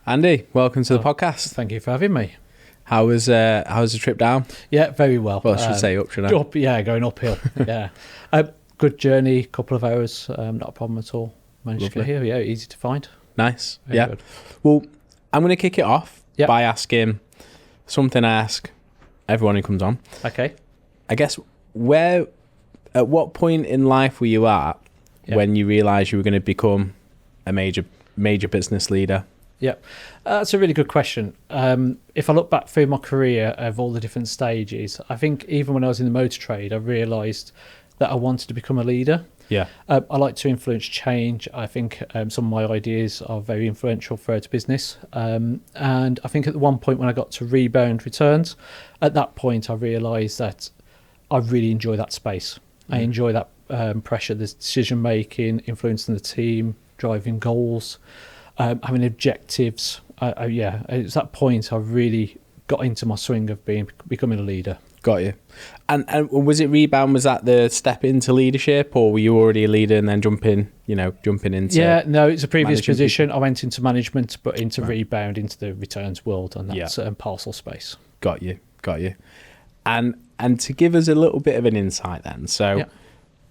Andy, welcome to the podcast. Thank you for having me. How was the trip down? Yeah, very well. Well, I should say up, shouldn't I? Up, yeah, going uphill. Yeah, good journey, couple of hours, not a problem at all. Managed to get here. Yeah, easy to find. Nice. Very yeah. good. Well, I'm going to kick it off Yep. by asking something I ask everyone who comes on. Okay. I guess at what point in life were you at Yep. when you realised you were going to become a major business leader? Yeah, that's a really good question. If I look back through my career of all the different stages, I think even when I was in the motor trade, I realised that I wanted to become a leader. Yeah. I like to influence change. I think some of my ideas are very influential throughout business. And I think at the one point when I got to rebound returns, at that point I realised that I really enjoy that space. I enjoy that pressure, the decision making, influencing the team, driving goals, having objectives. It was that point I really got into my swing of becoming a leader. Got you. And was it rebound? Was that the step into leadership, or were you already a leader and then jumping into? Yeah, no, it's a previous managing position. I went into management, but into rebound, into the returns world, and that's parcel space. Got you. And to give us a little bit of an insight then, so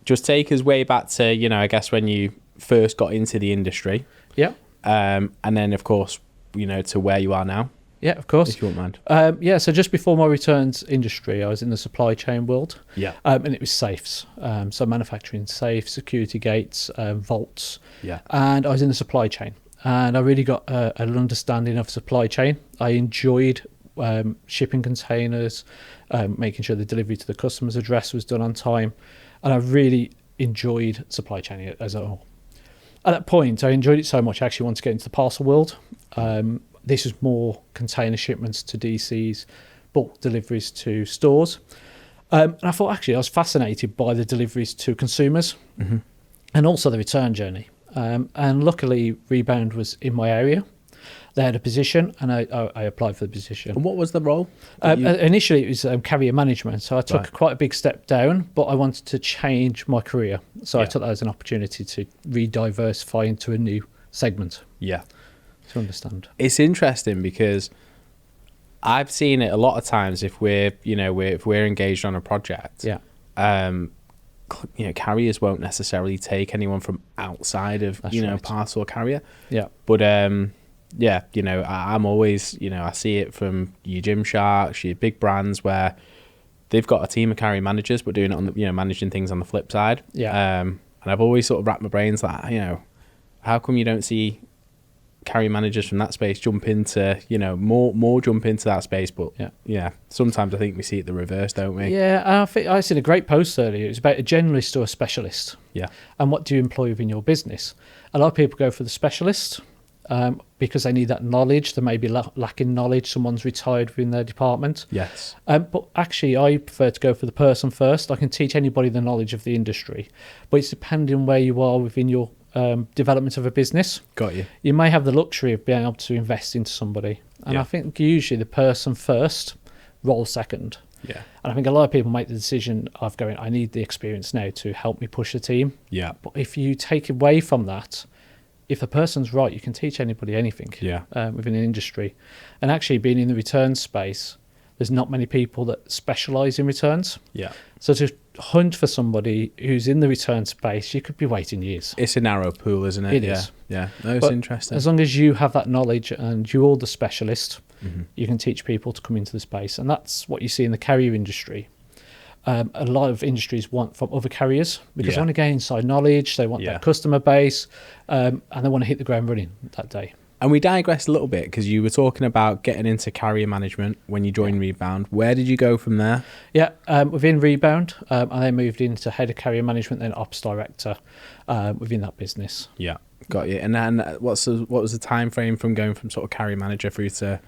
just take us way back to, I guess when you first got into the industry. Yeah. And then, of course, to where you are now. Yeah, of course. If you wouldn't mind. So just before my returns industry, I was in the supply chain world. Yeah. And it was safes. So manufacturing safes, security gates, vaults. Yeah. And I was in the supply chain. And I really got an understanding of supply chain. I enjoyed shipping containers, making sure the delivery to the customer's address was done on time. And I really enjoyed supply chain as a whole. At that point, I enjoyed it so much, I actually wanted to get into the parcel world. This was more container shipments to DCs, bulk deliveries to stores. And I thought, actually, I was fascinated by the deliveries to consumers and also the return journey. And luckily, Rebound was in my area. They had a position, and I applied for the position. And what was the role? Initially, it was carrier management. So I took quite a big step down, but I wanted to change my career. So I took that as an opportunity to re-diversify into a new segment. Yeah. To understand. It's interesting because I've seen it a lot of times if we're engaged on a project. Yeah. Carriers won't necessarily take anyone from outside of, right. parcel carrier. Yeah. But I'm always, I see it from your Gymsharks, your big brands where they've got a team of carrier managers, but doing it on the, managing things on the flip side. Yeah. And I've always sort of wrapped my brains like, how come you don't see carrier managers from that space jump into, more jump into that space? But sometimes I think we see it the reverse, don't we? Yeah, I think I seen a great post earlier. It was about a generalist or a specialist. Yeah. And what do you employ within your business? A lot of people go for the specialist because they need that knowledge. They may be lacking knowledge. Someone's retired within their department. Yes. But actually, I prefer to go for the person first. I can teach anybody the knowledge of the industry, but it's depending where you are within your development of a business. Got you. You may have the luxury of being able to invest into somebody. And I think usually the person first, role second. Yeah. And I think a lot of people make the decision of going, I need the experience now to help me push the team. Yeah. But if you take away from that, if the person's right, you can teach anybody anything within an industry. And actually being in the returns space, there's not many people that specialise in returns. Yeah. So to hunt for somebody who's in the return space, you could be waiting years. It's a narrow pool, isn't it? It is. Yeah. No, it's interesting. As long as you have that knowledge and you're the specialist, you can teach people to come into the space. And that's what you see in the carrier industry. A lot of industries want from other carriers because they want to gain inside knowledge, they want their customer base, and they want to hit the ground running that day. And we digressed a little bit because you were talking about getting into carrier management when you joined Rebound. Where did you go from there? Yeah, within Rebound, I then moved into head of carrier management, then ops director within that business. Yeah, got you. And then what was the time frame from going from sort of carrier manager through to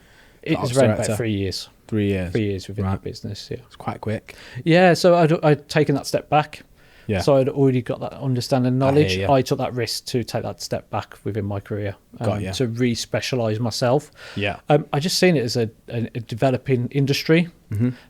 it was around about 3 years. 3 years. 3 years within that business, yeah. It's quite quick. Yeah, so I'd taken that step back. Yeah. So I'd already got that understanding and knowledge. I took that risk to take that step back within my career to re-specialise myself. Yeah. I just seen it as a developing industry,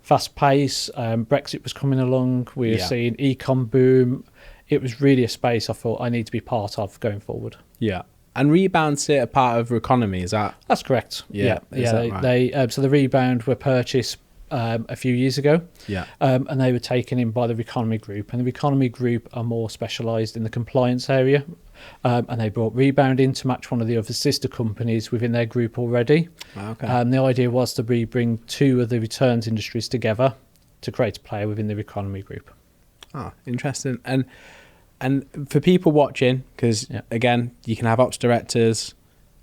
fast pace. Brexit was coming along. We were seeing e-com boom. It was really a space I thought I need to be part of going forward. Yeah. And Rebound's a part of Economy, is that? That's correct. Yeah, is that right? They so the Rebound were purchased a few years ago. Yeah. And they were taken in by the Economy Group, and the Economy Group are more specialised in the compliance area. And they brought Rebound in to match one of the other sister companies within their group already. Okay. The idea was to bring two of the returns industries together to create a player within the Economy Group. Oh, interesting. And for people watching, because again, you can have ops directors,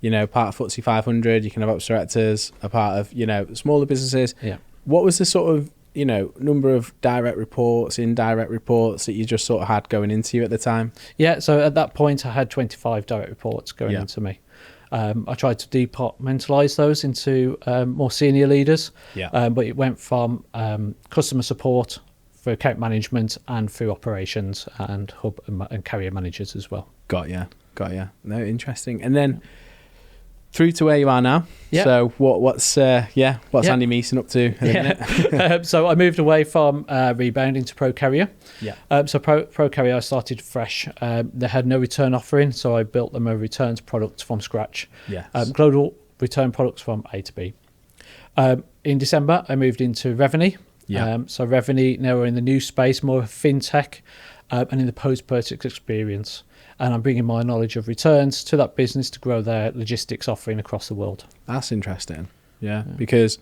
part of FTSE 500, you can have ops directors, a part of, smaller businesses. Yeah. What was the sort of, number of direct reports, indirect reports that you just sort of had going into you at the time? Yeah, so at that point I had 25 direct reports going into me. I tried to departmentalise those into more senior leaders, but it went from customer support, for account management, and through operations and hub and carrier managers as well. Got ya. No, interesting. And then through to where you are now. Yeah. So what's Andy Meeson up to at the minute? So I moved away from Rebounding to Pro Carrier. Yeah. So Pro Carrier, I started fresh. They had no return offering, so I built them a returns product from scratch. Yes. Global return products from A to B. In December, I moved into Reveni. Yeah. So Reveni now are in the new space, more of fintech, and in the post-purchase experience. And I'm bringing my knowledge of returns to that business to grow their logistics offering across the world. That's interesting. Yeah. Because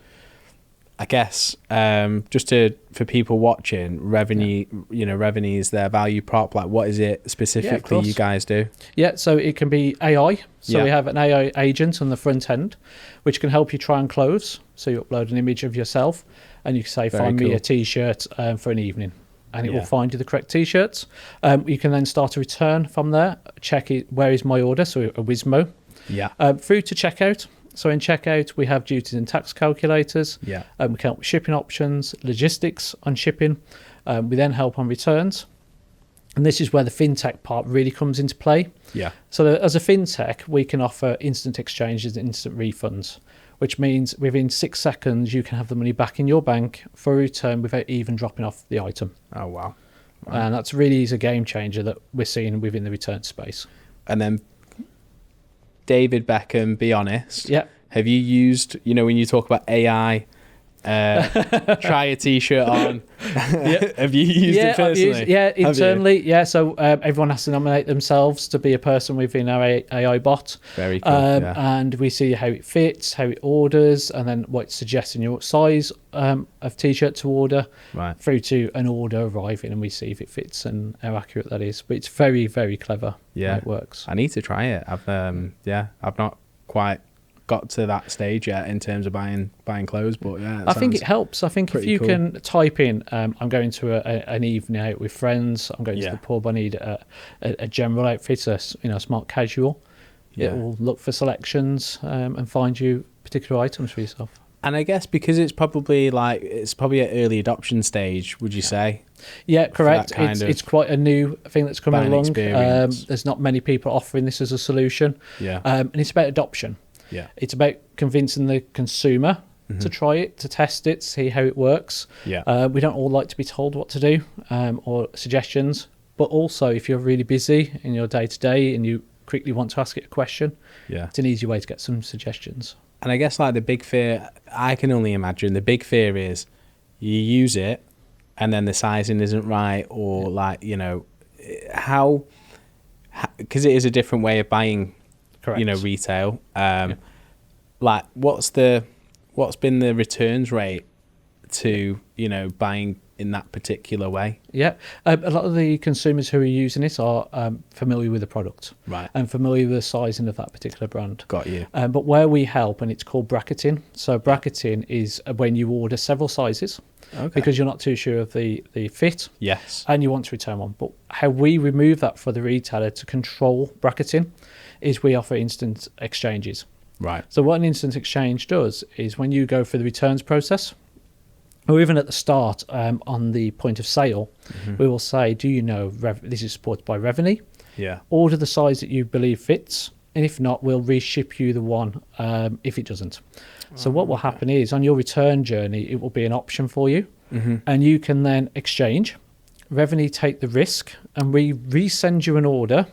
I guess for people watching, Reveni is their value prop. Like, what is it specifically you guys do? Yeah, so it can be AI. So we have an AI agent on the front end, which can help you try on clothes. So you upload an image of yourself, and you can say, find me a T-shirt for an evening. And it will find you the correct T-shirts. You can then start a return from there, check where is my order, so a Wizmo. Yeah. Through to checkout. So in checkout, we have duties and tax calculators. Yeah. We can help with shipping options, logistics on shipping. We then help on returns. And this is where the fintech part really comes into play. Yeah. So as a fintech, we can offer instant exchanges and instant refunds, which means within 6 seconds, you can have the money back in your bank for a return without even dropping off the item. Oh, wow. And that's really is a game changer that we're seeing within the return space. And then David Beckham, be honest. Yeah. Have you used, when you talk about AI, try a T-shirt on? Have you used it personally? Internally. So everyone has to nominate themselves to be a person within our AI bot. Very cool. And we see how it fits, how it orders, and then what it's suggesting your size of T-shirt to order, right, through to an order arriving, and we see if it fits and how accurate that is. But it's very, very clever. Yeah, how it works. I need to try it. I've not quite got to that stage yet in terms of buying clothes, but I think it helps. I think if you can type in I'm going to an evening out with friends, I'm going to the pub, I need a general outfit, a smart casual, it will look for selections and find you particular items for yourself. And I guess because it's probably at early adoption stage, would you say? Yeah, correct. It's quite a new thing that's coming along. There's not many people offering this as a solution. And it's about adoption. Yeah. It's about convincing the consumer to try it, to test it, see how it works. Yeah. We don't all like to be told what to do or suggestions, but also if you're really busy in your day-to-day and you quickly want to ask it a question, it's an easy way to get some suggestions. And I guess the big fear, I can only imagine, the big fear is you use it and then the sizing isn't right, or how, because it is a different way of buying. Correct. Retail. What's been the returns rate to buying in that particular way? Yeah, a lot of the consumers who are using it are familiar with the product, right, and familiar with the sizing of that particular brand. Got you. But where we help, and it's called bracketing. So bracketing is when you order several sizes. Okay. Because you're not too sure of the fit. Yes. And you want to return one. But how we remove that for the retailer to control bracketing is we offer instant exchanges. Right. So what an instant exchange does is when you go through the returns process, or even at the start on the point of sale, we will say, do you know this is supported by Reveni? Yeah. Order the size that you believe fits. And if not, we'll reship you the one if it doesn't. So what will happen is on your return journey, it will be an option for you, and you can then exchange. Reveni take the risk, and we resend you an order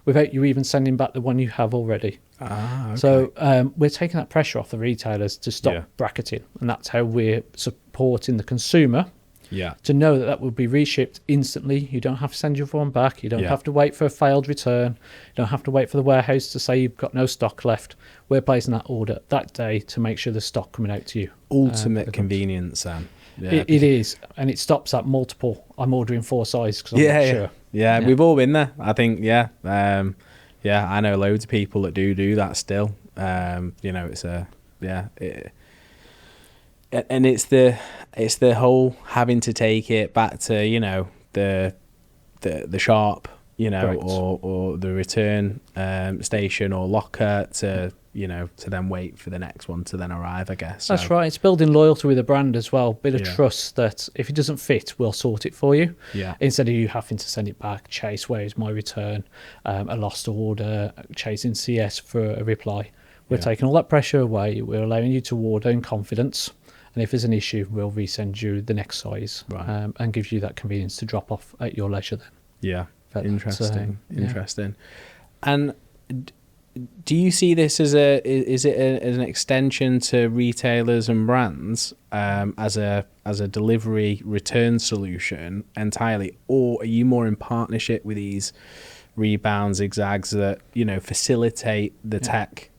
without you even sending back the one you have already. Okay. So we're taking that pressure off the retailers to stop Yeah. bracketing, and that's how we're supporting the consumer Yeah. to know that that will be reshipped instantly. You don't have to send your one back. You don't Yeah. have to wait for a failed return. You don't have to wait for the warehouse to say you've got no stock left. We're placing that order that day to make sure there's stock coming out to you. Ultimate convenience, Sam. Yeah. It is, and it stops that multiple. I'm ordering 4 sizes because I'm not sure. Yeah, we've all been there. I think, yeah. I know loads of people that do that still. It's and it's the whole having to take it back to, the shop, Correct. or the return station or locker to then wait for the next one to then arrive, I guess. That's right. It's building loyalty with a brand as well. Bit of Yeah. trust that if it doesn't fit, we'll sort it for you. Yeah. Instead of you having to send it back, chase where is my return, a lost order, chasing CS for a reply. We're Yeah. taking all that pressure away. We're allowing you to order in confidence. And if there's an issue, we'll resend you the next size, Right. and gives you that convenience to drop off at your leisure then. Yeah. But Interesting. yeah. Interesting. And do you see this as as an extension to retailers and brands as a delivery return solution entirely, or are you more in partnership with these rebound zigzags that facilitate the tech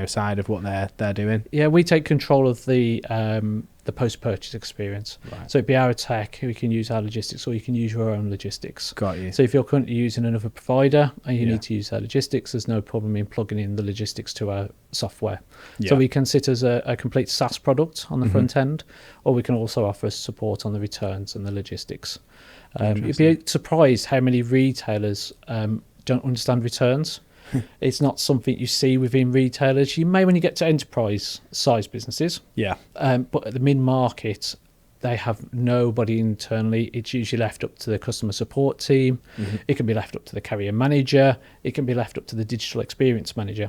side of what they're doing? Yeah, we take control of the post-purchase experience. Right. So it'd be our tech, we can use our logistics, or you can use your own logistics. Got you. So if you're currently using another provider and you Yeah. need to use our logistics, there's no problem in plugging in the logistics to our software. Yeah. So we can sit as a complete SaaS product on the front end, or we can also offer support on the returns and the logistics. You'd be surprised how many retailers don't understand returns. It's not something you see within retailers. You may when you get to enterprise size businesses, Yeah. but at the mid-market, they have nobody internally. It's usually left up to the customer support team. It can be left up to the carrier manager. It can be left up to the digital experience manager.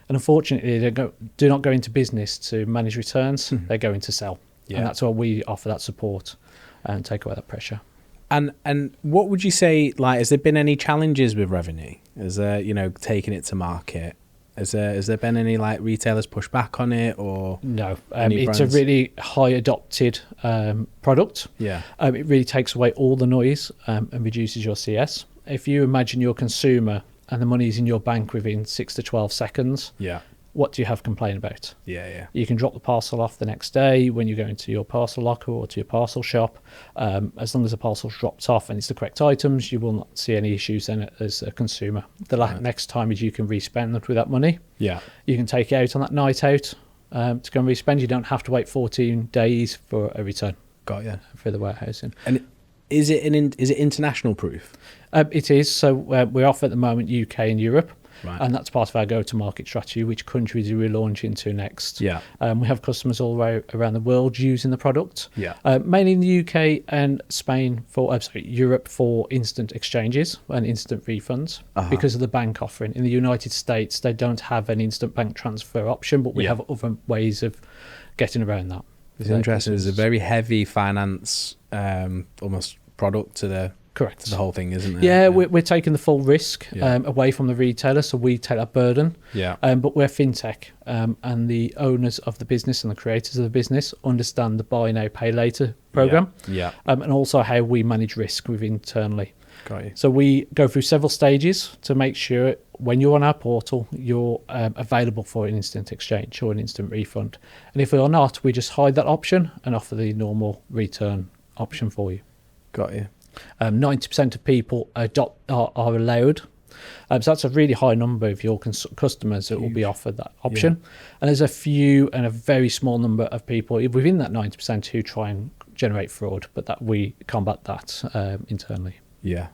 And unfortunately, they do not go into business to manage returns. They go into sell. Yeah. And that's why we offer that support and take away that pressure. And what would you say, like, has there been any challenges with Reveni? Has there, taking it to market? Has there been any, like, retailers push back on it, or? No, any it's brands? a really high adopted product. Yeah. It really takes away all the noise and reduces your CS. If you imagine your consumer and the money is in your bank within 6 to 12 seconds, Yeah. what do you have to complain about? Yeah. You can drop the parcel off the next day when you go into your parcel locker or to your parcel shop. As long as the parcel's dropped off and it's the correct items, you will not see any issues then as a consumer. The next time is you can respend with that money. Yeah. You can take it out on that night out to go and respend. You don't have to wait 14 days for a return Got you. for the warehousing. And is it international proof? It is. So we offer at the moment UK and Europe. Right. And that's part of our go-to-market strategy, which countries do we launch into next. Yeah. We have customers all around the world using the product. Yeah. Mainly in the UK and Spain Europe for instant exchanges and instant refunds because of the bank offering. In the United States, they don't have an instant bank transfer option, but we have other ways of getting around that. It's interesting. There's a very heavy finance almost product to the Correct. the whole thing, isn't it? Yeah, we're taking the full risk Yeah. away from the retailer, so we take that burden. Yeah. But we're fintech, and the owners of the business and the creators of the business understand the buy now, pay later program, Yeah. and also how we manage risk within internally. Got you. So we go through several stages to make sure when you're on our portal, you're available for an instant exchange or an instant refund. And if you're not, we just hide that option and offer the normal return option for you. Got you. 90% of people are allowed. So that's a really high number of your customers that will be offered that option. And there's a few and a very small number of people within that 90% who try and generate fraud, but that we combat that internally. Yeah.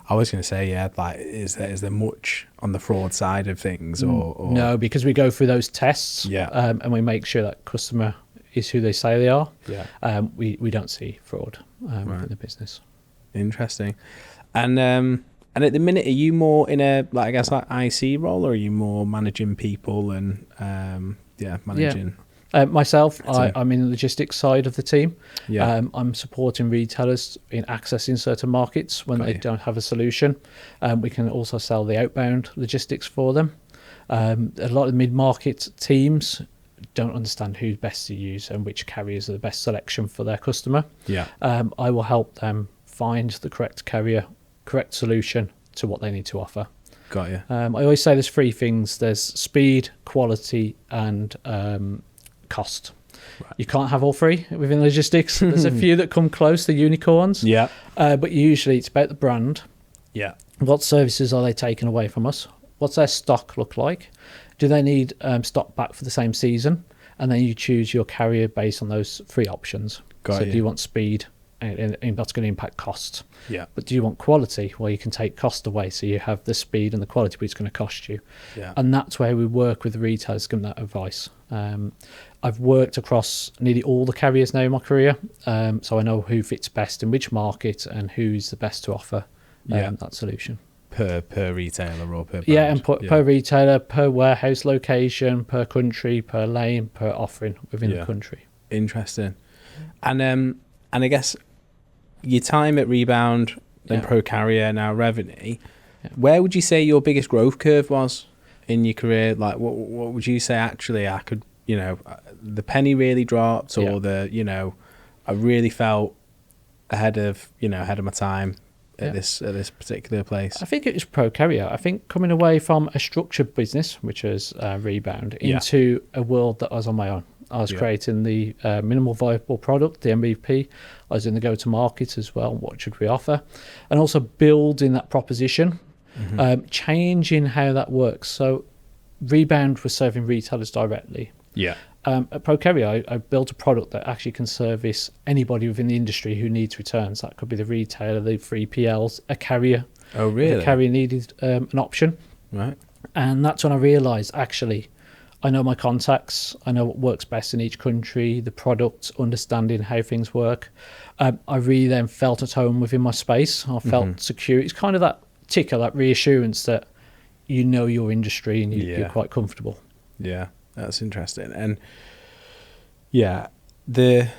I was going to say, like, is there much on the fraud side of things, or? No, because we go through those tests, Yeah. And we make sure that customer is who they say they are. Yeah. We don't see fraud within the business. Interesting. And at the minute, are you more in a, like, I guess, like IC role, or are you more managing people and managing? Myself, I'm in the logistics side of the team. Yeah. I'm supporting retailers in accessing certain markets when they don't have a solution. We can also sell the outbound logistics for them. A lot of mid-market teams don't understand who's best to use and which carriers are the best selection for their customer. Yeah. I will help them find the correct carrier, correct solution to what they need to offer. Got you. I always say there's three things. There's speed, quality, and cost. Right. You can't have all three within logistics. There's a few that come close, the unicorns. Yeah. But usually it's about the brand. Yeah. What services are they taking away from us? What's their stock look like? Do they need stock back for the same season? And then you choose your carrier based on those three options. Got you. Do you want speed? And that's going to impact cost. Yeah. But do you want quality? Well, you can take cost away. So you have the speed and the quality, but it's going to cost you. Yeah. And that's where we work with the retailers to give them that advice. I've worked across nearly all the carriers now in my career. So I know who fits best in which market and who's the best to offer that solution. Per retailer or per brand? Yeah, and per retailer, per warehouse location, per country, per lane, per offering within the country. Interesting. And I guess your time at Rebound, then Pro Carrier, now Reveni, where would you say your biggest growth curve was in your career? Like, what would you say, actually, I could, the penny really dropped, or I really felt ahead of my time at this particular place? I think it was Pro Carrier. I think coming away from a structured business, which was Rebound, into a world that I was on my own. I was creating the minimal viable product, the MVP. I was in the go-to-market as well. What should we offer? And also building that proposition, changing how that works. So Rebound was serving retailers directly. Yeah. At Pro Carrier, I built a product that actually can service anybody within the industry who needs returns. That could be the retailer, the 3PLs, a carrier. Oh, really? If a carrier needed an option. Right. And that's when I realised, actually, I know my contacts. I know what works best in each country, the product, understanding how things work. I really then felt at home within my space. I felt secure. It's kind of that ticker, that reassurance that you know your industry and you're quite comfortable. Yeah, that's interesting. And the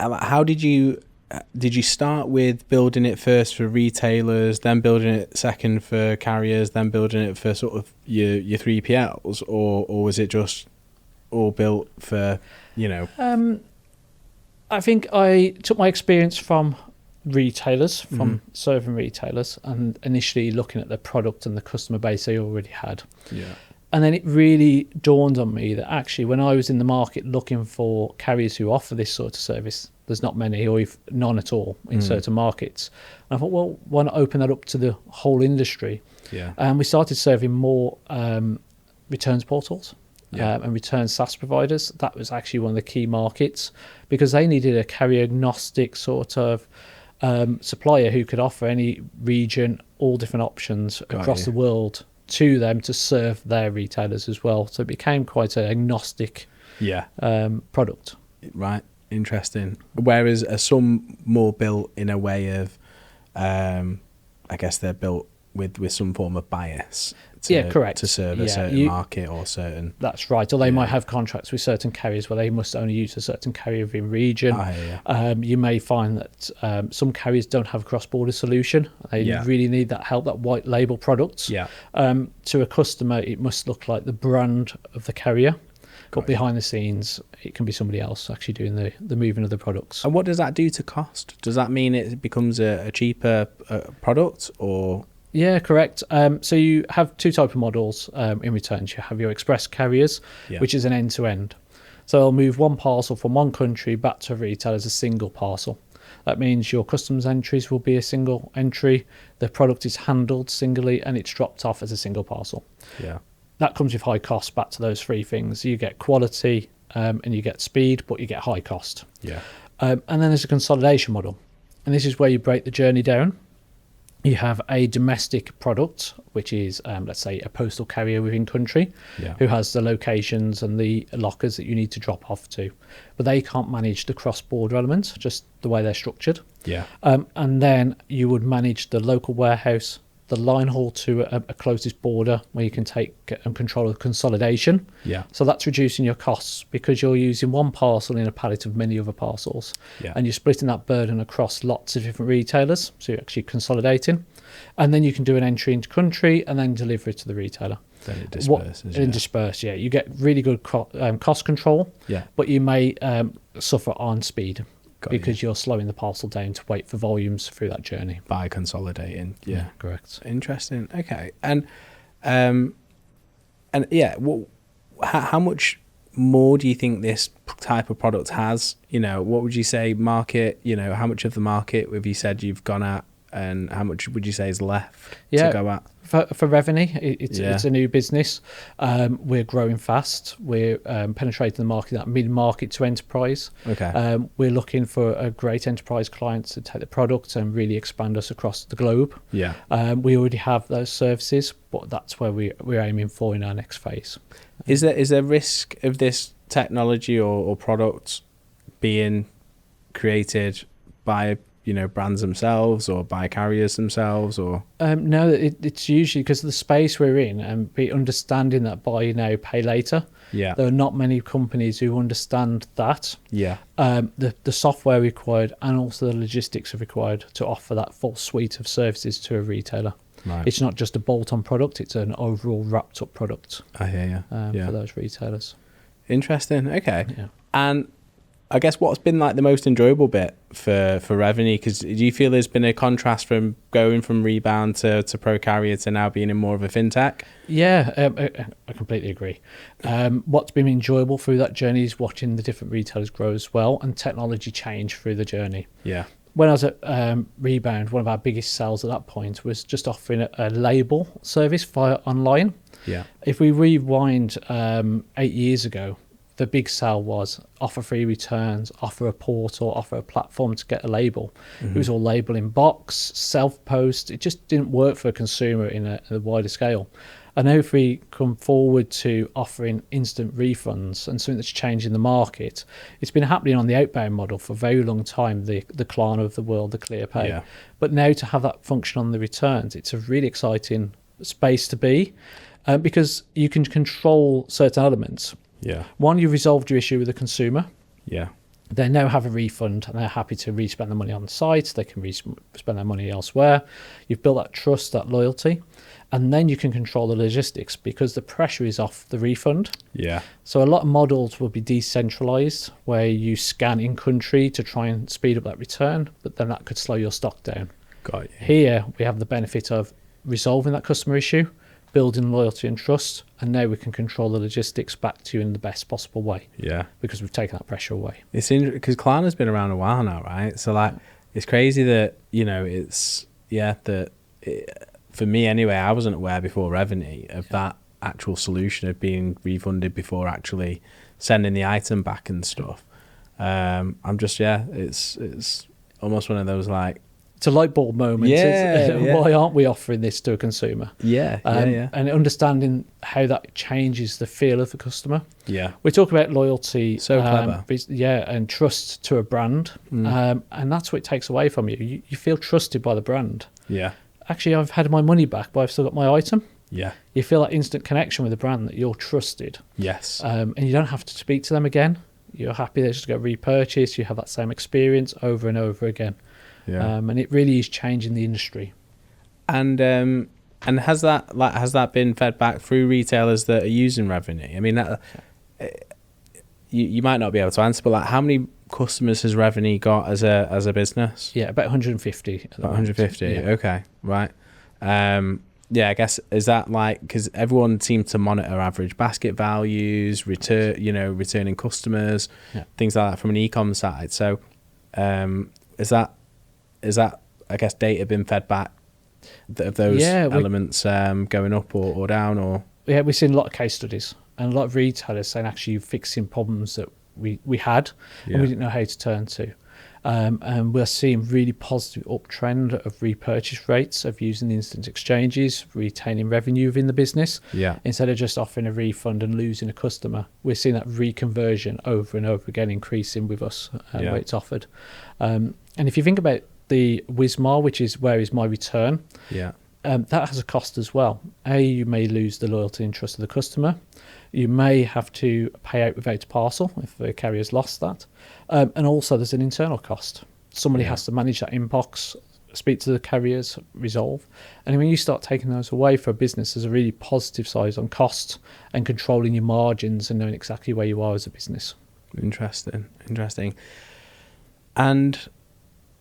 how did you start with building it first for retailers, then building it second for carriers, then building it for sort of your 3PLs, or was it just all built for, I think I took my experience from retailers, from serving retailers, and initially looking at the product and the customer base they already had. Yeah. And then it really dawned on me that actually when I was in the market looking for carriers who offer this sort of service, there's not many, or if none at all in certain markets. And I thought, well, why not open that up to the whole industry? Yeah. And we started serving more returns portals and return SaaS providers. That was actually one of the key markets because they needed a carrier agnostic sort of supplier who could offer any region, all different options across the world to them to serve their retailers as well. So it became quite an agnostic product. Right. Interesting. Whereas some more built in a way of, I guess they're built with some form of bias correct. To serve a certain market or certain... That's right. Or they might have contracts with certain carriers where they must only use a certain carrier within region. You may find that some carriers don't have a cross-border solution. They really need that help, that white label products. To a customer, it must look like the brand of the carrier. But behind the scenes, it can be somebody else actually doing the moving of the products. And what does that do to cost? Does that mean it becomes a cheaper product or... Yeah, correct. So you have two types of models in returns. You have your express carriers, which is an end-to-end. So they'll move one parcel from one country back to a retailer as a single parcel. That means your customs entries will be a single entry. The product is handled singly and it's dropped off as a single parcel. Yeah. That comes with high cost. Back to those three things. You get quality and you get speed, but you get high cost. Yeah. And then there's a consolidation model. And this is where you break the journey down. You have a domestic product, which is, let's say, a postal carrier within country, who has the locations and the lockers that you need to drop off to. But they can't manage the cross-border elements, just the way they're structured. Yeah. And then you would manage the local warehouse, the line haul to a closest border where you can take and control the consolidation. Yeah. So that's reducing your costs because you're using one parcel in a pallet of many other parcels. Yeah. And you're splitting that burden across lots of different retailers. So you're actually consolidating. And then you can do an entry into country and then deliver it to the retailer. Then it disperses. Disperse, yeah. You get really good cost control, Yeah. but you may suffer on speed. Got Because you're slowing the parcel down to wait for volumes through that journey. By consolidating. Yeah. Correct. Interesting. Okay. And yeah, well, how much more do you think this type of product has? You know, what would you say market, you know, how much of the market have you said you've gone at, and how much would you say is left to go at? For Reveni, it's a new business. We're growing fast. We're penetrating the market, that mid-market to enterprise. Okay. We're looking for a great enterprise client to take the product and really expand us across the globe. Yeah. We already have those services, but that's where we're aiming for in our next phase. Is there risk of this technology or product being created by, you know, brands themselves or by carriers themselves, or? No, it's usually because of the space we're in and be understanding that buy now, pay later. Yeah. There are not many companies who understand that. Yeah. The software required and also the logistics are required to offer that full suite of services to a retailer. Right. It's not just a bolt-on product, it's an overall wrapped-up product I hear you. for those retailers. Interesting. Okay. Yeah. And I guess what's been like the most enjoyable bit for Reveni? Because do you feel there's been a contrast from going from Rebound to Pro Carrier to now being in more of a fintech? Yeah, I completely agree. What's been enjoyable through that journey is watching the different retailers grow as well and technology change through the journey. Yeah. When I was at Rebound, one of our biggest sales at that point was just offering a label service via online. Yeah. If we rewind 8 years ago, the big sell was offer free returns, offer a portal, offer a platform to get a label. It was all label in box, self-post. It just didn't work for a consumer in a wider scale. I know if we come forward to offering instant refunds and something that's changed in the market, it's been happening on the outbound model for a very long time, the Klarna of the world, the ClearPay. Yeah. But now to have that function on the returns, it's a really exciting space to be because you can control certain elements. Yeah. One, you resolved your issue with the consumer. Yeah. They now have a refund and they're happy to re-spend the money on the site. They can spend their money elsewhere. You've built that trust, that loyalty. And then you can control the logistics because the pressure is off the refund. Yeah. So a lot of models will be decentralized where you scan in country to try and speed up that return, but then that could slow your stock down. Got you. Here, we have the benefit of resolving that customer issue, building loyalty and trust, and now we can control the logistics back to you in the best possible way. Yeah. Because we've taken that pressure away. It's because Klarna's been around a while now, right? So like, it's crazy that, you know, for me anyway, I wasn't aware before Reveni of that actual solution of being refunded before actually sending the item back and stuff. I'm just, it's almost one of those like, it's a light bulb moment. Yeah. Why aren't we offering this to a consumer? Yeah. And understanding how that changes the feel of the customer. Yeah. We talk about loyalty. So clever. And trust to a brand. And that's what it takes away from you. You feel trusted by the brand. Yeah. Actually, I've had my money back, but I've still got my item. Yeah. You feel that instant connection with the brand that you're trusted. Yes. And you don't have to speak to them again. You're happy they just get repurchased. You have that same experience over and over again. Yeah. And it really is changing the industry. And has that been fed back through retailers that are using Reveni? I mean, you might not be able to answer, but like, how many customers has Reveni got as a business? Yeah, about 150. About 150. Yeah. Okay, right. Yeah, I guess is that like because everyone seems to monitor average basket values, returning customers, things like that from an e-com side. So, is that I guess data been fed back of those elements going up or down or? Yeah, we've seen a lot of case studies and a lot of retailers saying actually fixing problems that we had and we didn't know how to turn to. And we're seeing really positive uptrend of repurchase rates of using the instant exchanges, retaining revenue within the business. Yeah. Instead of just offering a refund and losing a customer, we're seeing that reconversion over and over again increasing with us where it's offered. And if you think about the Wismar, which is where is my return? Yeah. that has a cost as well. You may lose the loyalty and trust of the customer. You may have to pay out without a parcel if the carrier's lost that. And also there's an internal cost. Somebody has to manage that inbox, speak to the carriers, resolve. And when you start taking those away for a business, there's a really positive side on cost and controlling your margins and knowing exactly where you are as a business. Interesting. And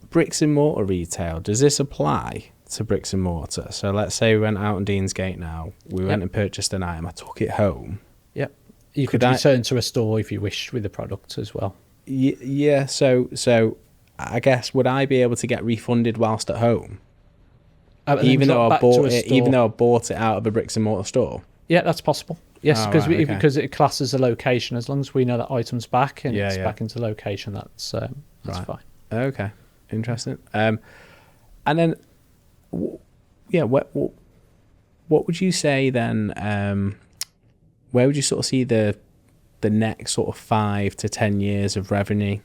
bricks and mortar retail, does this apply to bricks and mortar? So let's say we went out on Deansgate now, we went and purchased an item, I took it home. Yep. You could return to a store if you wish with the product as well. Yeah, so I guess, would I be able to get refunded whilst at home? Even though I bought it out of a bricks and mortar store? Yeah, that's possible. Yes, because it classes a location. As long as we know that item's back and it's back into location, that's right. Fine. Okay, interesting. And then, what would you say then? Where would you sort of see the next sort of 5 to 10 years of Reveni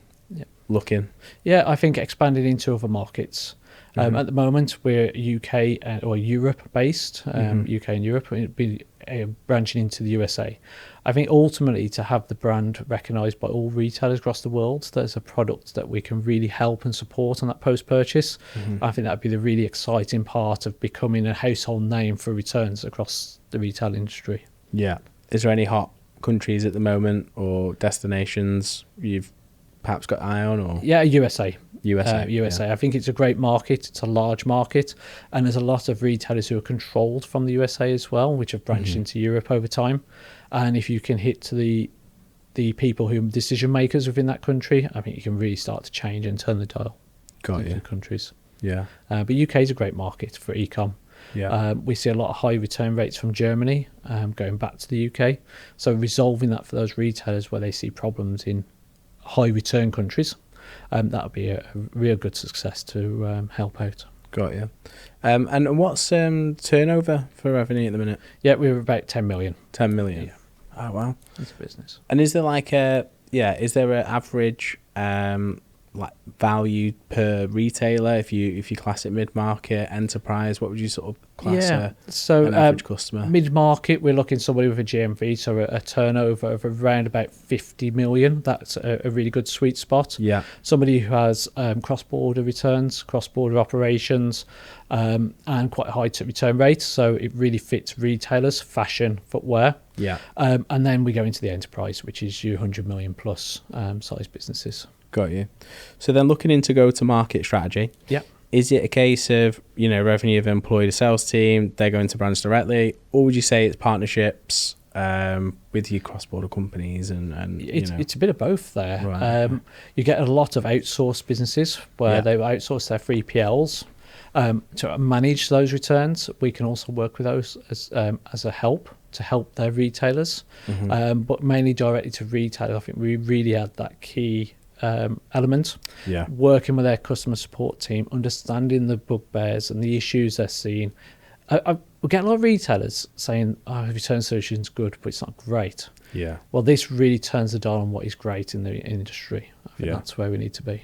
looking? Yeah, I think expanding into other markets. At the moment, we're UK or Europe based, UK and Europe. It'd be branching into the USA. I think ultimately to have the brand recognised by all retailers across the world, there's a product that we can really help and support on that post-purchase. I think that'd be the really exciting part of becoming a household name for returns across the retail industry. Yeah. Is there any hot countries at the moment or destinations you've perhaps got an eye on? Or USA. USA. I think it's a great market. It's a large market, and there's a lot of retailers who are controlled from the USA as well, which have branched into Europe over time. And if you can hit to the people who are decision makers within that country, I think you can really start to change and turn the dial. Got you. Countries. Yeah. But UK is a great market for e-com. Yeah. We see a lot of high return rates from Germany going back to the UK. So resolving that for those retailers where they see problems in high return countries, that would be a real good success to help out. Got you. And what's turnover for Reveni at the minute? Yeah, we're about 10 million. 10 million. Yeah. Oh wow, that's a business. And is there like is there an average like value per retailer if you class it mid-market, enterprise? What would you sort of class an average customer? Mid-market, we're looking somebody with a GMV, so a turnover of around about 50 million. That's a really good sweet spot. Yeah. Somebody who has cross-border returns, cross-border operations, and quite a high return rate, so it really fits retailers, fashion, footwear. Yeah. And then we go into the enterprise, which is your 100 million plus size businesses. Got you. So then looking into go-to-market strategy, is it a case of, Reveni have employed a sales team, they're going to brands directly, or would you say it's partnerships with your cross-border companies? And it's a bit of both there. Right. You get a lot of outsourced businesses where they outsource their 3PLs to manage those returns. We can also work with those as a help to help their retailers, but mainly directly to retail. I think we really had that key element, working with their customer support team, understanding the bugbears and the issues they're seeing. We get a lot of retailers saying, return solution's good, but it's not great. Yeah. Well, this really turns the dial on what is great in the industry. I think that's where we need to be.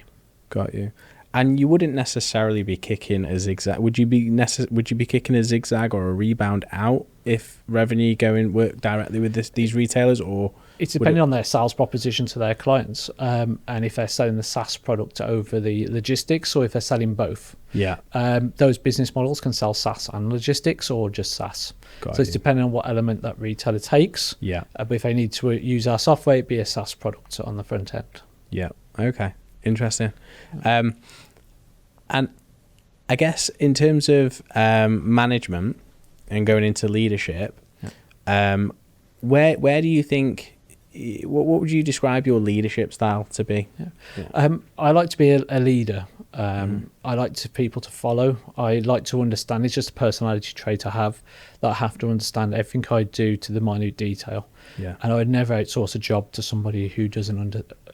Got you. And you wouldn't necessarily be kicking a zigzag. Would you be kicking a zigzag or a rebound out if Reveni go and work directly with these retailers, or it's depending on their sales proposition to their clients, and if they're selling the SaaS product over the logistics, or if they're selling both. Yeah. Those business models can sell SaaS and logistics, or just SaaS. It's depending on what element that retailer takes. Yeah. But if they need to use our software, it'd be a SaaS product on the front end. Yeah. Okay. Interesting. And I guess in terms of management and going into leadership, where do you think, what would you describe your leadership style to be? I like to be a leader. I like people to follow. I like to understand. It's just a personality trait I have, that I have to understand everything I do to the minute detail. Yeah. And I would never outsource a job to somebody who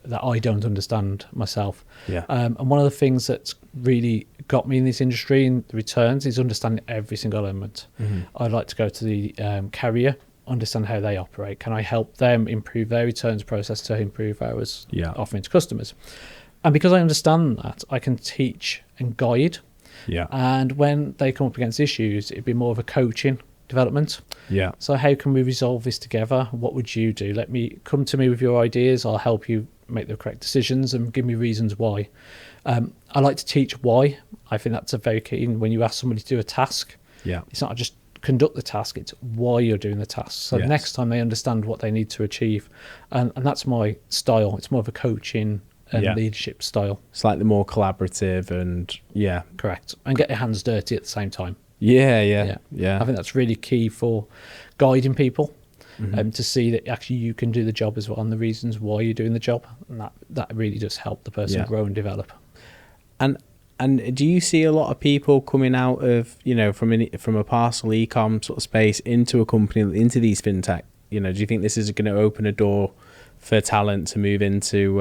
that I don't understand myself. Yeah. And one of the things that's really got me in this industry and the returns is understanding every single element. I'd like to go to the carrier, understand how they operate. Can I help them improve their returns process to improve ours offering to customers? And because I understand that, I can teach and guide. Yeah. And when they come up against issues, it'd be more of a coaching development. Yeah. So how can we resolve this together? What would you do? Come to me with your ideas. I'll help you make the correct decisions and give me reasons why. I like to teach why. I think that's a very key. When you ask somebody to do a task, Yeah. it's not just conduct the task, it's why you're doing the task. So Yes. next time they understand what they need to achieve. And that's my style. It's more of a coaching and Yeah. leadership style. Slightly more collaborative and yeah. Correct. And get your hands dirty at the same time. Yeah. I think that's really key for guiding people, Mm-hmm. to see that actually you can do the job as well and the reasons why you're doing the job. And that really does help the person Yeah. grow and develop. And do you see a lot of people coming out of, from a parcel e-com sort of space into a company, into these fintech? Do you think this is going to open a door for talent to move into,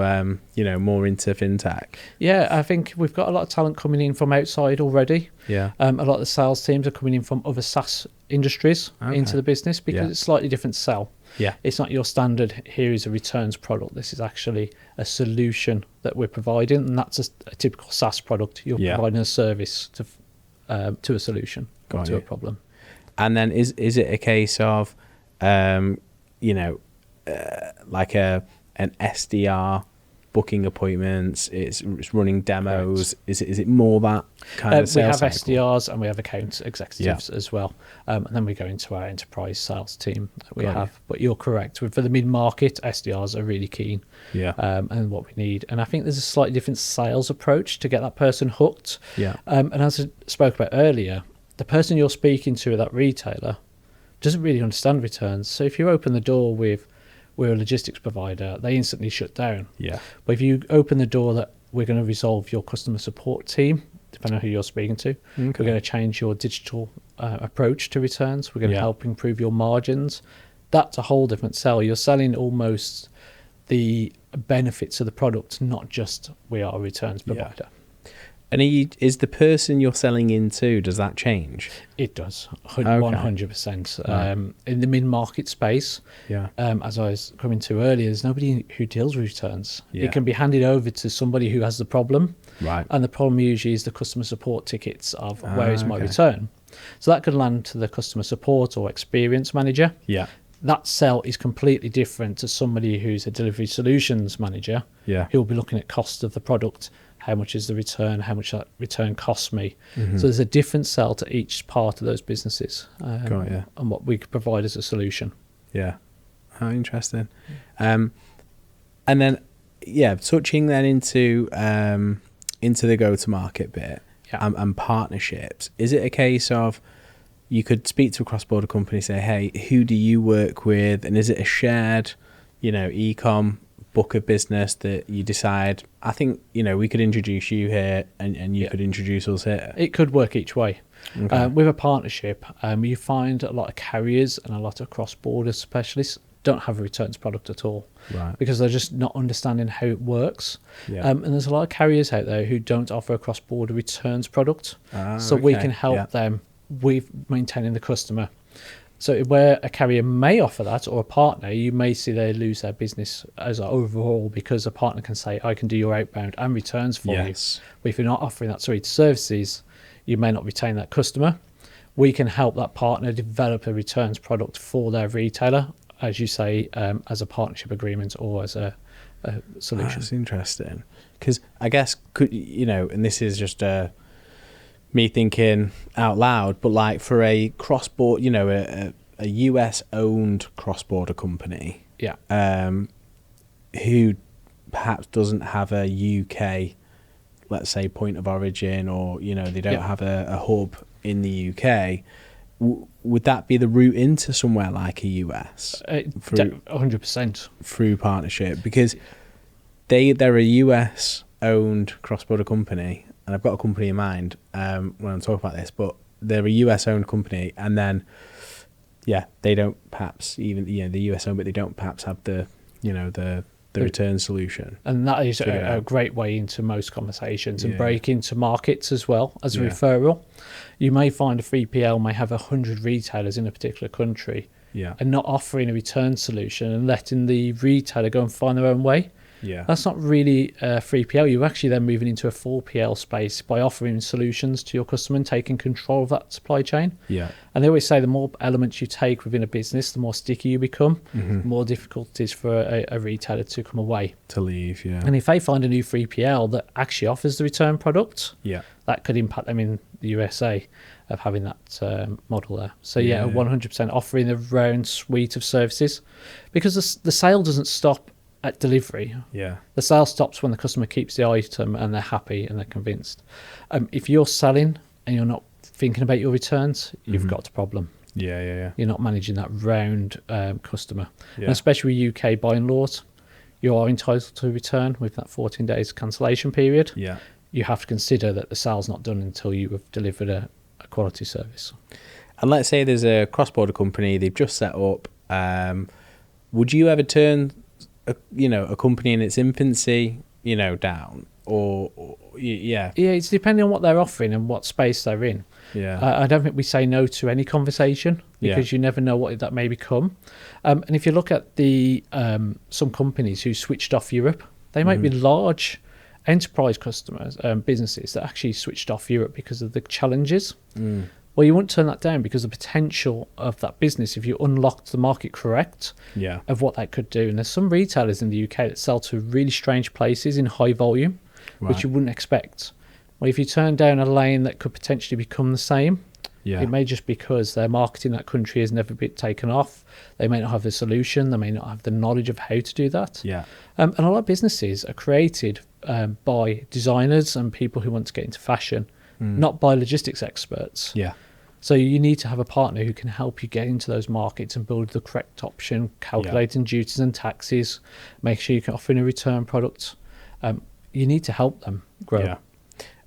more into fintech? Yeah, I think we've got a lot of talent coming in from outside already. Yeah. A lot of the sales teams are coming in from other SaaS industries into the business because Yeah. it's slightly different sell. Yeah. It's not your standard, here is a returns product. This is actually a solution that we're providing, and that's a typical SaaS product. You're Yeah. providing a service to a solution, Got to you. a problem. And then is it a case of, like an SDR booking appointments? It's running demos. Is it more that kind of We sales have cycle? SDRs and we have account executives as well, and then we go into our enterprise sales team that we Got you. have. But you're correct. For the mid-market, SDRs are really keen, Yeah. and what we need. And I think there's a slightly different sales approach to get that person hooked. Yeah. And as I spoke about earlier, the person you're speaking to at that retailer doesn't really understand returns. So if you open the door with, we're a logistics provider, they instantly shut down. Yeah. But if you open the door that we're going to resolve your customer support team, depending on who you're speaking to, we're going to change your digital approach to returns. We're going to help improve your margins. That's a whole different sell. You're selling almost the benefits of the product, not just we are a returns provider. And is the person you're selling into, does that change? It does, Okay. 100%. Right. In the mid-market space, Yeah. as I was coming to earlier, there's nobody who deals with returns. Yeah. It can be handed over to somebody who has the problem, Right. and the problem usually is the customer support tickets of where is my okay. return. So that could land to the customer support or experience manager. Yeah. That sell is completely different to somebody who's a delivery solutions manager, Yeah. who'll be looking at cost of the product. How much is the return? How much that return costs me? So there's a different sell to each part of those businesses, Got ya. and what we could provide as a solution. Yeah. How interesting. And then, touching then into the go-to-market bit and partnerships. Is it a case of you could speak to a cross-border company, say, hey, who do you work with? And is it a shared, e-com book of business that you decide, I think, we could introduce you here and you could introduce us here? It could work each way. Okay. With a partnership, you find a lot of carriers and a lot of cross-border specialists don't have a returns product at all, Right. because they're just not understanding how it works. Yeah. And there's a lot of carriers out there who don't offer a cross-border returns product. So we okay. can help Yeah. them with maintaining the customer. So where a carrier may offer that, or a partner, you may see they lose their business as overall, because a partner can say, I can do your outbound and returns for you. Yes. But if you're not offering that suite of services, you may not retain that customer. We can help that partner develop a returns product for their retailer, as you say, as a partnership agreement or as a solution. That's interesting, because I guess and this is just me thinking out loud, but like for a cross-border, a US owned cross-border company, who perhaps doesn't have a UK, let's say, point of origin, or they don't have a hub in the UK. Would that be the route into somewhere like a US 100%. through partnership? Because they're a US owned cross-border company, and I've got a company in mind when I'm talking about this, but they're a US owned company, and then they don't perhaps even the US owned, but they don't perhaps have the return solution. And that is a great way into most conversations and break into markets as well as a referral. You may find a 3PL may have 100 retailers in a particular country and not offering a return solution and letting the retailer go and find their own way. Yeah. That's not really 3PL. You're actually then moving into a 4PL space by offering solutions to your customer and taking control of that supply chain. Yeah. And they always say the more elements you take within a business, the more sticky you become, Mm-hmm. the more difficult it is for a retailer to come away. To leave, yeah. And if they find a new 3PL that actually offers the return product, Yeah. that could impact them in the USA of having that model there. So Yeah. 100% offering their own suite of services, because the sale doesn't stop at delivery. Yeah. The sale stops when the customer keeps the item and they're happy and they're convinced. If you're selling and you're not thinking about your returns, you've got a problem. Yeah, yeah, yeah. You're not managing that round customer. Yeah. And especially with UK buying laws, you are entitled to return with that 14 days cancellation period. Yeah. You have to consider that the sale's not done until you have delivered a quality service. And let's say there's a cross-border company, they've just set up. Would you ever turn a company in its infancy, down? Or yeah. Yeah, it's depending on what they're offering and what space they're in. Yeah. I don't think we say no to any conversation, because you never know what that may become. And if you look at the some companies who switched off Europe, they might be large enterprise customers, businesses that actually switched off Europe because of the challenges. Well, you wouldn't turn that down, because the potential of that business, if you unlocked the market correct, Yeah. of what that could do. And there's some retailers in the UK that sell to really strange places in high volume, Right. which you wouldn't expect. Well, if you turn down a lane that could potentially become the same, Yeah. it may just because their marketing in that country has never been taken off. They may not have the solution. They may not have the knowledge of how to do that. Yeah. And a lot of businesses are created by designers and people who want to get into fashion, not by logistics experts. Yeah. So you need to have a partner who can help you get into those markets and build the correct option, calculating duties and taxes, make sure you can offer a return product. You need to help them grow. Yeah.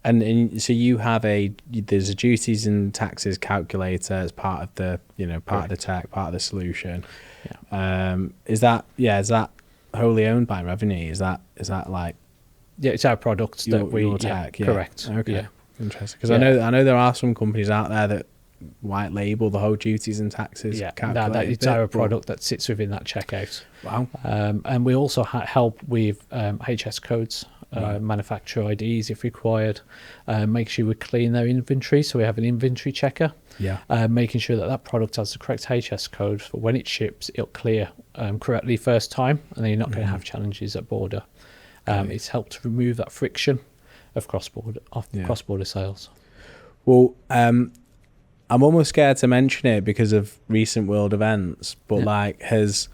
And so you have there's a duties and taxes calculator as part of the part of the tech, part of the solution. Yeah. Is that wholly owned by Reveni? Is that like It's our products that your tech? Yeah. Correct. Okay. Yeah. Interesting. Because I know there are some companies out there that white label the whole duties and taxes. It's our product that sits within that checkout. Wow. And we also help with HS codes, manufacturer IDs if required, make sure we clean their inventory, so we have an inventory checker. Yeah. Making sure that product has the correct HS code for when it ships, it'll clear correctly first time, and then you're not going to have challenges at border. It's helped to remove that friction of cross-border sales. Well, I'm almost scared to mention it because of recent world events, but has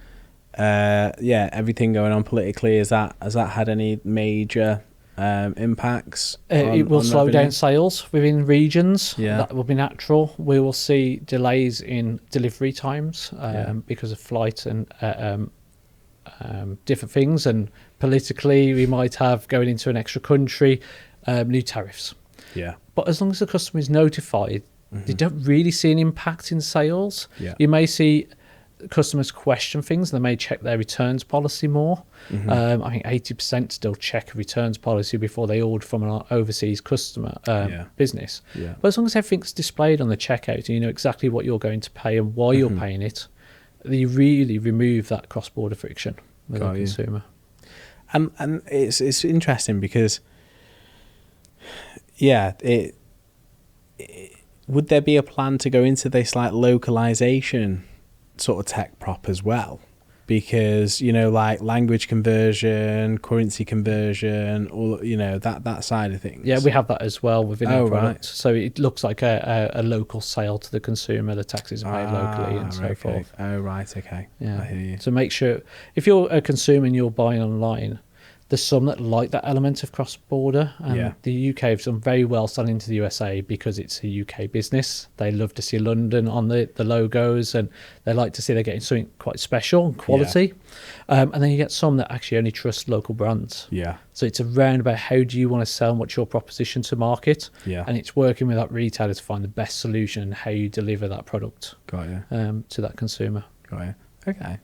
everything going on politically, has that had any major impacts? It will slow down sales within regions. Yeah. That will be natural. We will see delays in delivery times because of flight and different things. And politically, we might have, going into an extra country, new tariffs. Yeah. But as long as the customer is notified, they don't really see an impact in sales. Yeah. You may see customers question things. They may check their returns policy more. I think 80% still check a returns policy before they order from an overseas customer business. Yeah. But as long as everything's displayed on the checkout and you know exactly what you're going to pay and why you're paying it, you really remove that cross-border friction with the consumer. And it's interesting because would there be a plan to go into this like localization sort of tech prop as well? Because like language conversion, currency conversion, all that side of things. Yeah, we have that as well within our product. Right. So it looks like a local sale to the consumer. The taxes are paid locally and so forth. Oh right, okay. Yeah. I hear you. So make sure, if you're a consumer and you're buying online, there's some that like that element of cross-border, and the UK have done very well selling to the USA because it's a UK business. They love to see London on the logos, and they like to see they're getting something quite special and quality. And then you get some that actually only trust local brands. Yeah. So it's around about how do you want to sell and what's your proposition to market. Yeah. And it's working with that retailer to find the best solution and how you deliver that product to that consumer. Got you. Okay.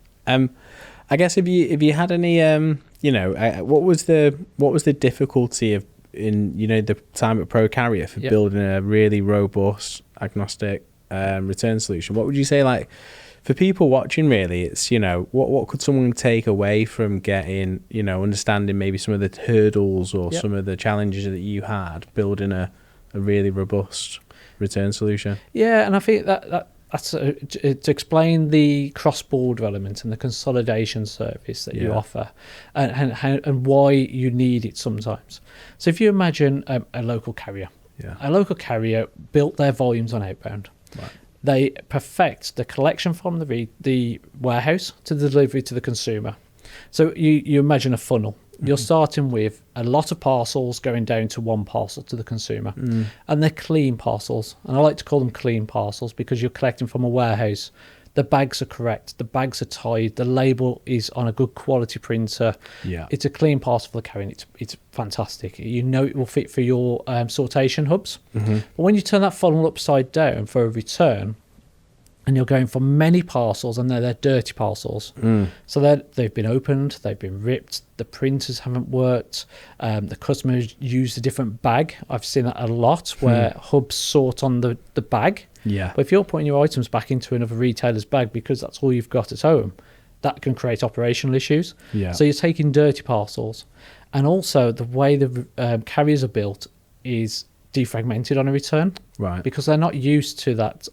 I guess if you had any what was the difficulty of in the time at Pro Carrier for building a really robust agnostic return solution? What would you say, like, for people watching, really, it's, what could someone take away from getting, understanding maybe some of the hurdles or some of the challenges that you had building a really robust return solution? Yeah, and I think that's to explain the cross-border element and the consolidation service that you offer, and why you need it sometimes. So if you imagine a local carrier, a local carrier built their volumes on outbound. Right. They perfect the collection from the warehouse to the delivery to the consumer. So you imagine a funnel. You're starting with a lot of parcels going down to one parcel to the consumer. And they're clean parcels. And I like to call them clean parcels because you're collecting from a warehouse. The bags are correct. The bags are tied. The label is on a good quality printer. Yeah. It's a clean parcel for the carrying. It's fantastic. It will fit for your sortation hubs. But when you turn that funnel upside down for a return, and you're going for many parcels, and they're dirty parcels. So they've been opened, they've been ripped, the printers haven't worked, the customers used a different bag. I've seen that a lot, where hubs sort on the bag. Yeah. But if you're putting your items back into another retailer's bag because that's all you've got at home, that can create operational issues. Yeah. So you're taking dirty parcels. And also the way the carriers are built is defragmented on a return, Right. because they're not used to that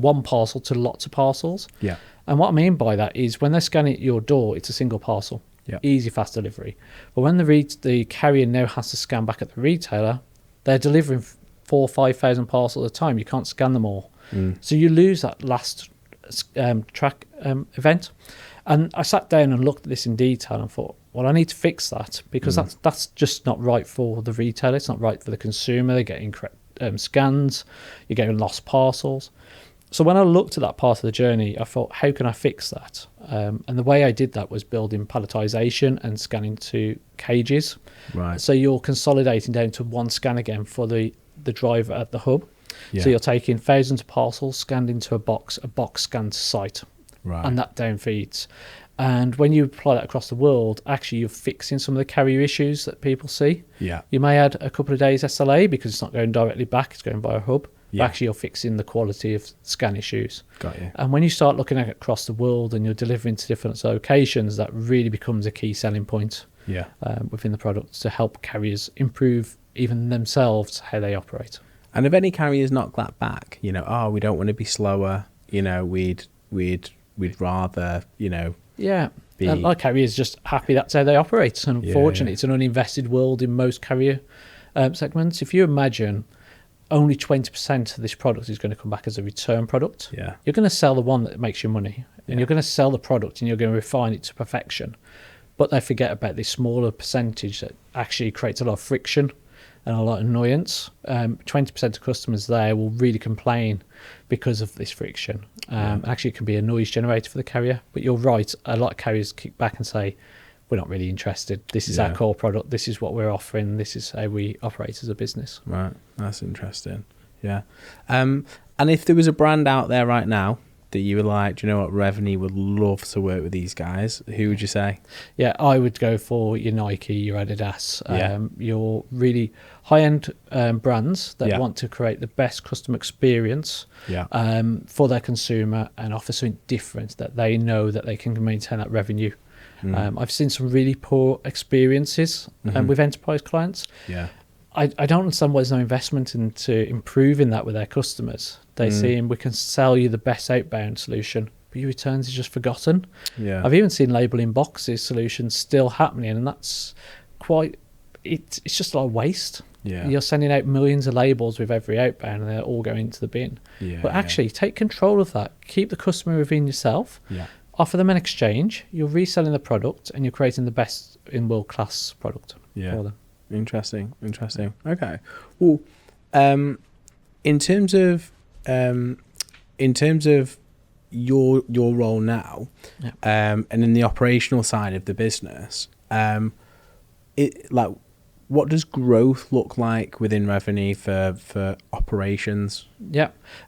one parcel to lots of parcels. Yeah. And what I mean by that is when they're scanning at your door, it's a single parcel, easy, fast delivery. But when the carrier now has to scan back at the retailer, they're delivering 4,000 or 5,000 parcels at a time. You can't scan them all, so you lose that last track event. And I sat down and looked at this in detail and thought, well, I need to fix that, because that's just not right for the retailer. It's not right for the consumer. They're getting scans, you're getting lost parcels. So when I looked at that part of the journey, I thought, how can I fix that? And the way I did that was building palletization and scanning to cages. Right. So you're consolidating down to one scan again for the driver at the hub. Yeah. So you're taking thousands of parcels scanned into a box scanned to site. Right. And that down feeds. And when you apply that across the world, actually you're fixing some of the carrier issues that people see. Yeah. You may add a couple of days SLA because it's not going directly back, it's going via a hub. Yeah. But actually you're fixing the quality of scan issues. Got you. And when you start looking at it across the world and you're delivering to different locations, that really becomes a key selling point within the product to help carriers improve even themselves how they operate. And if any carriers knock that back, we don't want to be slower, we'd rather, And like carriers just happy that's how they operate. And unfortunately, it's an uninvested world in most carrier segments. If you imagine only 20% of this product is going to come back as a return product, you're going to sell the one that makes you money, and you're going to sell the product and you're going to refine it to perfection. But they forget about this smaller percentage that actually creates a lot of friction and a lot of annoyance. 20% of customers there will really complain because of this friction. Actually, it can be a noise generator for the carrier. But you're right, a lot of carriers kick back and say, we're not really interested. This is our core product. This is what we're offering. This is how we operate as a business. Right. That's interesting. Yeah. And if there was a brand out there right now that you were like, do you know what, Reveni would love to work with these guys, who would you say? Yeah, I would go for your Nike, your Adidas, your really high-end brands that want to create the best customer experience for their consumer and offer something different that they know that they can maintain that revenue. I've seen some really poor experiences with enterprise clients. Yeah. I don't understand why there's no investment into improving that with their customers. They see, we can sell you the best outbound solution, but your returns is just forgotten. Yeah. I've even seen label in boxes solutions still happening, and that's it's just a lot of waste. Yeah. You're sending out millions of labels with every outbound and they're all going into the bin. But actually take control of that. Keep the customer within yourself. Yeah. Offer them an exchange. You're reselling the product and you're creating the best in world-class product for them. Interesting. Okay. Well, in terms of your role now, and in the operational side of the business, what does growth look like within Reveni for operations?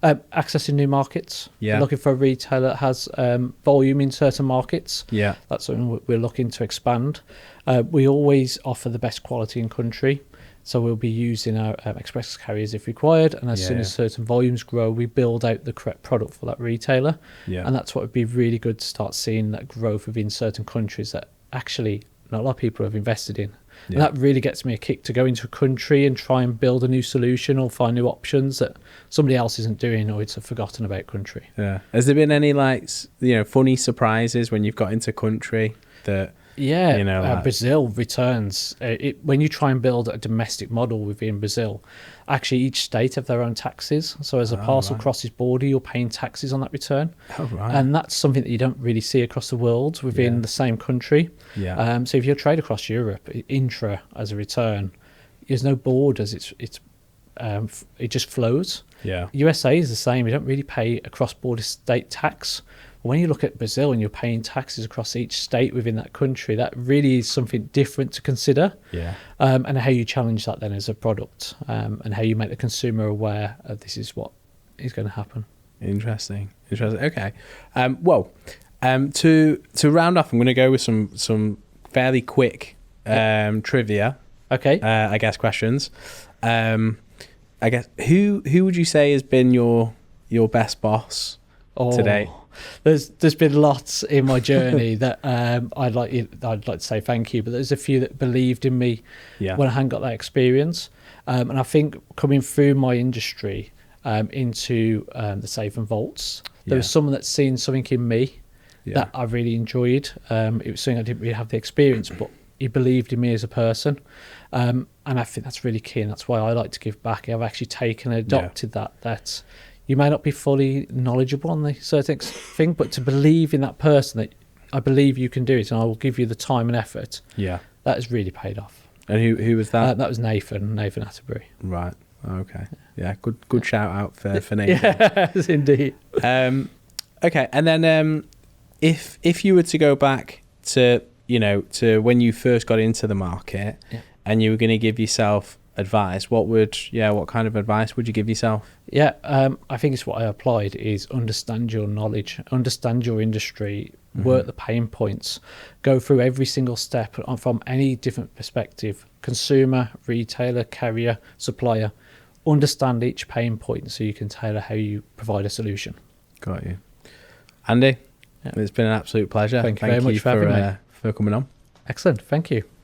Accessing new markets. Looking for a retailer that has volume in certain markets. That's something we're looking to expand. We always offer the best quality in country. So we'll be using our express carriers if required, and as soon as certain volumes grow, we build out the correct product for that retailer. And that's what would be really good to start seeing, that growth within certain countries that actually not a lot of people have invested in. And that really gets me a kick to go into a country and try and build a new solution or find new options that somebody else isn't doing, or it's a forgotten about country. Has there been any funny surprises when you've got into country that Brazil returns when you try and build a domestic model within Brazil, actually each state have their own taxes. So as a parcel crosses border, you're paying taxes on that return. And that's something that you don't really see across the world within the same country. So if you trade across Europe intra as a return, there's no borders, it just flows. USA is the same. You don't really pay a cross-border state tax. When you look at Brazil and you're paying taxes across each state within that country, that really is something different to consider. And how you challenge that then as a product, and how you make the consumer aware of this is what is going to happen. Interesting. Okay. To round off, I'm going to go with some fairly quick trivia. Okay. I guess questions. I guess who would you say has been your best boss today? There's been lots in my journey that I'd like to say thank you, but there's a few that believed in me when I hadn't got that experience, and I think coming through my industry into the safe and vaults, there was someone that's seen something in me that I really enjoyed. It was something I didn't really have the experience, but he believed in me as a person, and I think that's really key, and that's why I like to give back. I've actually taken and adopted that you may not be fully knowledgeable on the certain thing, but to believe in that person, that I believe you can do it and I will give you the time and effort, that has really paid off. And who was that? That was Nathan Atterbury. Right. Okay. Yeah, good shout out for Nathan. Yes, indeed. Okay, and then if you were to go back to when you first got into the market and you were going to give yourself advice, what kind of advice would you give yourself? I think it's what I applied is understand your knowledge, understand your industry, work the pain points, go through every single step from any different perspective, consumer, retailer, carrier, supplier, understand each pain point so you can tailor how you provide a solution. Got you. Andy, it's been an absolute pleasure. Thank you very much for having me. For coming on. Excellent, thank you.